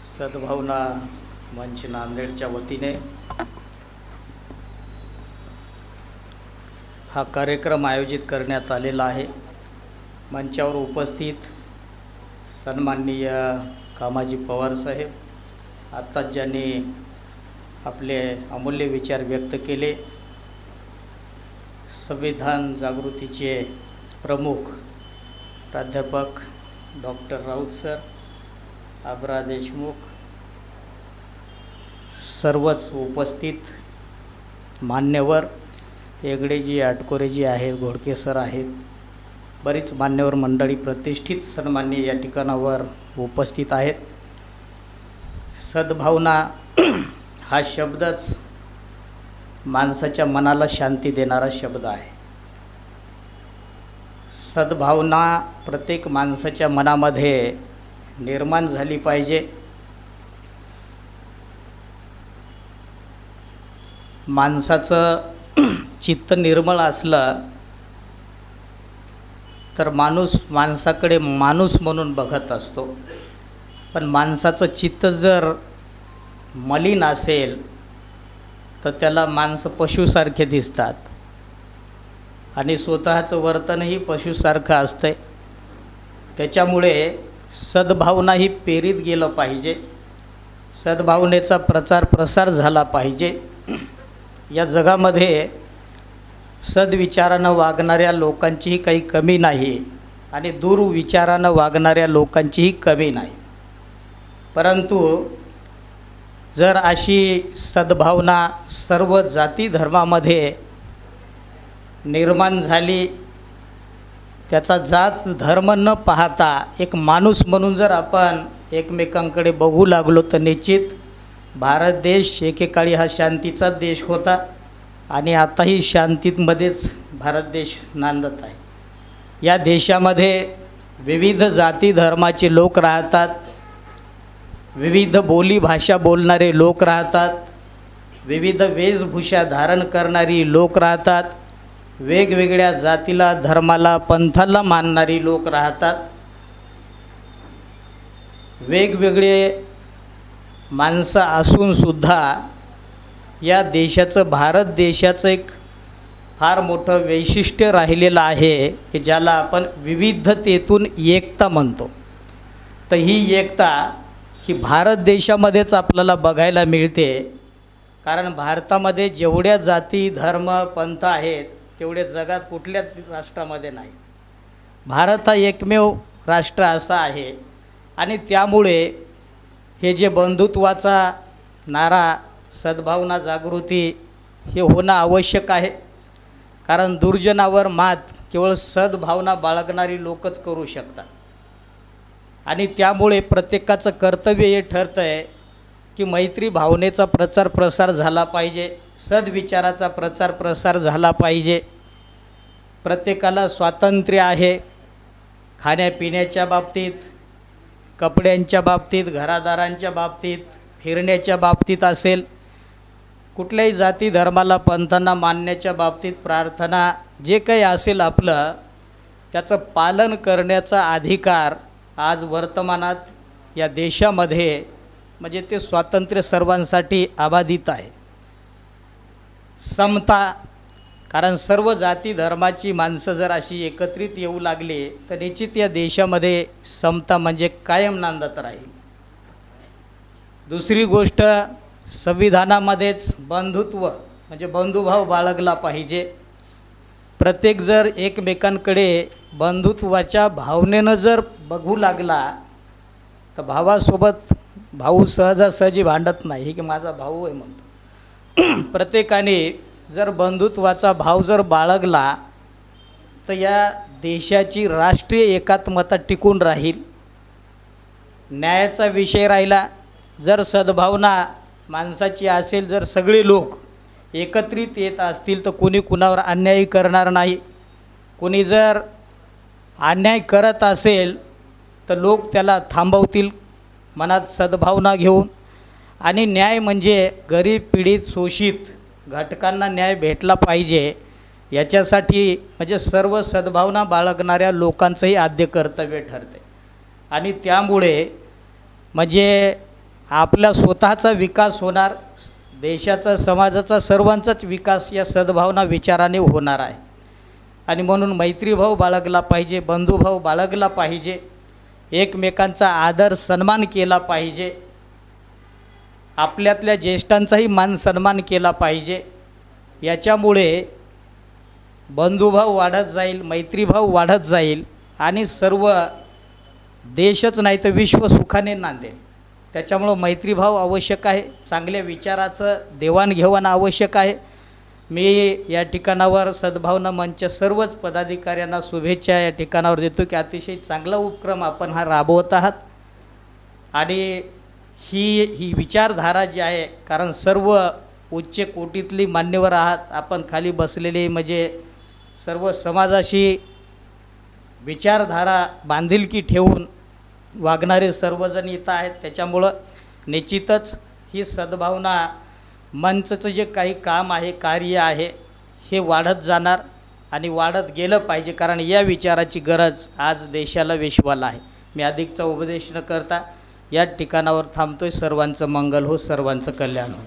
सद्भावना मंच नांदेडच्या वतीने हा कार्यक्रम आयोजित करण्यात आलेला आहे। मंचावर उपस्थित सन्माननीय कामाजी पवार साहेब, आत्ताच ज्यांनी आपले अमूल्य विचार व्यक्त केले, संविधान जागृतीचे प्रमुख प्राध्यापक डॉक्टर राऊत सर, आबरा देशमुख, सर्वच उपस्थित मान्यवर, हेगडेजी, आटकोरेजी आहेत, घोडके सर आहेत, बरीच मान्यवर मंडळी, प्रतिष्ठित सन्माननीय या ठिकाणावर उपस्थित आहेत। सद्भावना हा शब्दच माणसाच्या मनाला शांती देणारा शब्द आहे। सद्भावना प्रत्येक माणसाच्या मनामध्ये निर्माण झाली पाहिजे। माणसाचं चित्त निर्मळ असलं तर माणूस माणसाकडे माणूस म्हणून बघत असतो, पण माणसाचं चित्त जर मलिन असेल तर त्याला माणसं पशुसारखे दिसतात आणि स्वतःचं वर्तनही पशुसारखं असतं। त्याच्यामुळे सद्भावना ही पेरीत गेलं पाहिजे, सद्भावनेचा प्रचार प्रसार झाला पाहिजे। या जगामध्ये सद्विचारानं वागणाऱ्या लोकांचीही काही कमी नाही आणि दुर्विचारानं वागणाऱ्या लोकांचीही कमी नाही, परंतु जर अशी सद्भावना सर्व जाती धर्मामध्ये निर्माण झाली, त्याचा जात धर्म न पाहता एक माणूस म्हणून जर आपण एकमेकांकडे बघू लागलो तर निश्चित भारत देश एकेकाळी हा शांतीचा देश होता आणि आताही शांतीमध्येच भारत देश नांदत आहे। या देशामध्ये विविध जाती धर्माचे लोक राहतात, विविध बोली भाषा बोलणारे लोक राहतात, विविध वेशभूषा धारण करणारी लोक राहतात, वेगवेगळ्या जातीला, धर्माला, पंथाला मानणारी लोक राहतात। वेगवेगळे माणसं असूनसुद्धा या देशाचं, भारत देशाचं एक फार मोठं वैशिष्ट्य राहिलेलं आहे की ज्याला आपण विविधतेतून एकता म्हणतो। तर ही एकता ही भारत देशामध्येच आपल्याला बघायला मिळते, कारण भारतामध्ये जेवढ्या जाती धर्म पंथ आहेत तेवढे जगात कुठल्याच राष्ट्रामध्ये नाही। भारत हा एकमेव राष्ट्र असा आहे आणि त्यामुळे हे जे बंधुत्वाचा नारा, सद्भावना जागृती हे होणं आवश्यक आहे, कारण दुर्जनावर मात केवळ सद्भावना बाळगणारी लोकच करू शकतात। आणि त्यामुळे प्रत्येकाचं कर्तव्य हे ठरतं आहे की मैत्री भावनेचा प्रचार प्रसार झाला पाहिजे, सद्विचाराचा प्रचार प्रसार झाला पाहिजे। प्रत्येकाला स्वातंत्र्य आहे, खाण्यापिण्याच्या बाबतीत, कपड्यांच्या बाबतीत, घरादारांच्या बाबतीत, फिरण्याच्या बाबतीत असेल, कुठल्याही जाती धर्माला पंथांना मानण्याच्या बाबतीत, प्रार्थना जे काही असेल आपलं त्याचं पालन करण्याचा अधिकार आज वर्तमानात या देशामध्ये म्हणजे ते स्वातंत्र्य सर्वांसाठी अबाधित आहे। समता, कारण सर्व जाती धर्माची माणसं जर अशी एकत्रित येऊ लागली तर निश्चित या देशामध्ये समता म्हणजे कायम नांदत राहील। दुसरी गोष्ट, संविधानामध्येच बंधुत्व म्हणजे बंधुभाव बाळगला पाहिजे। प्रत्येक जर एकमेकांकडे बंधुत्वाच्या भावनेनं जर बघू लागला तर भावासोबत भाऊ सहजासहजी भांडत नाही की माझा भाऊ आहे म्हणतो। प्रत्येकाने जर बंधुत्वाचा भाव जर बाळगला तर या देशाची राष्ट्रीय एकात्मता टिकून राहील। न्यायाचा विषय राहिला, जर सद्भावना माणसाची असेल, जर सगळे लोक एकत्रित येत असतील तर कोणी कुणावर अन्याय करणार नाही। कोणी जर अन्याय करत असेल तर लोक त्याला थांबवतील मनात सद्भावना घेऊन। आणि न्याय म्हणजे गरीब, पीडित, शोषित घटकांना न्याय भेटला पाहिजे, याच्यासाठी म्हणजे सर्व सद्भावना बाळगणाऱ्या लोकांचंही आद्य कर्तव्य ठरते। आणि त्यामुळे म्हणजे आपला स्वतःचा विकास होणार, देशाचा, समाजाचा, सर्वांचाच विकास या सद्भावना विचाराने होणार आहे. आणि म्हणून मैत्रीभाव बाळगला पाहिजे, बंधुभाव बाळगला पाहिजे, एकमेकांचा आदर सन्मान केला पाहिजे, आपल्यातल्या ज्येष्ठांचाही मान सन्मान केला पाहिजे. याच्यामुळे बंधुभाव वाढत जाईल, मैत्रीभाव वाढत जाईल आणि सर्व देशच नाही तर विश्व सुखाने नांदेल. त्याच्यामुळं मैत्रीभाव आवश्यक आहे, चांगल्या विचाराचं देवाणघेवाण आवश्यक आहे. मी या ठिकाणावर सद्भावना मंच सर्वच पदाधिकाऱ्यांना शुभेच्छा या ठिकाणावर देतो की अतिशय चांगला उपक्रम आपण हा राबवत आहात. आणि ही विचारधारा जी आहे, कारण सर्व उच्च कोटीतली मान्यवर आहात, आपण खाली बसलेले म्हणजे सर्व समाजाशी विचारधारा बांधिलकी ठेवून वागणारे सर्वजण इथं आहेत. त्याच्यामुळं निश्चितच ही सद्भावना मंचचं जे काही काम आहे, कार्य आहे, हे वाढत जाणार आणि वाढत गेलं पाहिजे, कारण या विचाराची गरज आज देशाला, विश्वाला आहे. मी अधिकचा उपदेश न करता या ठिकाणावर थांबतोय. सर्वांचं मंगल हो, सर्वांचं कल्याण हो.